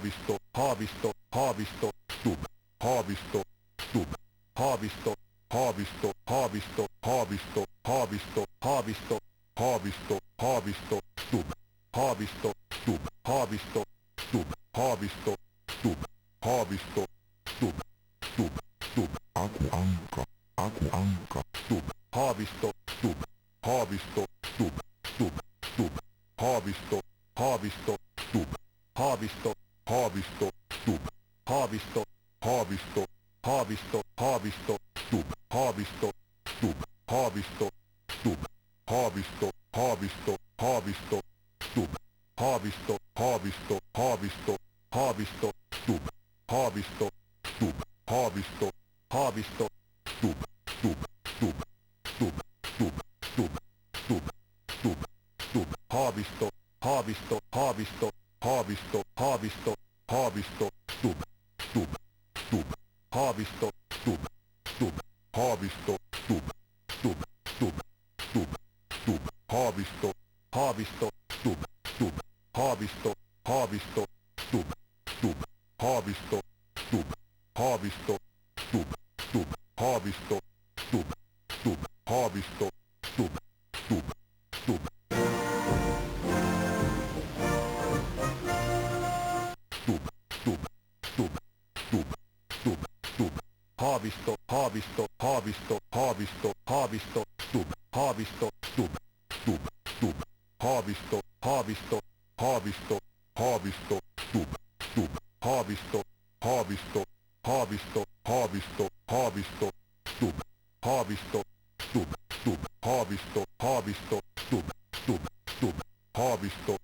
haavisto, haavisto, haavisto, stub, haavisto, stub, haavisto, haavisto, haavisto, haavisto, haavisto, haavisto, haavisto, haavisto, stub, haavisto, stub, haavisto, stub, haavisto, stub, haavisto, stub, stub, stub, akuankka, stub, haavisto, stub, haavisto, stub, stub, stub, haavisto, haavisto, stub, haavisto, haavisto, stub, haavisto, haavisto, haavisto, haavisto, stub, haavisto, stub, haavisto, stub, haavisto, haavisto, haavisto, stub, haavisto, haavisto, haavisto, haavisto, stub, haavisto, stub, haavisto, haavisto, stub, stub, stub, stub, stub, stub, stub, stub, stub, haavisto, haavisto, haavisto, haavisto, haavisto, haavisto, stub, stub, stub, haavisto, stub, stub, haavisto, stub, stub, stub, stub, stub, haavisto, haavisto, stub, stub, haavisto, haavisto, stub, stub, haavisto, stub, haavisto, stub, stub, haavisto, stub, stub, haavisto, stub, stub, stub. Stub, stub, stub, stub, stub, stub, haavisto, haavisto, haavisto, haavisto, haavisto, stub, haavisto, stub, stub, stub, haavisto, haavisto, haavisto, haavisto, stub, stub, haavisto, haavisto, haavisto, haavisto, haavisto, stub, haavisto, stub, stub, haavisto, haavisto, stub, stub, stub, haavisto,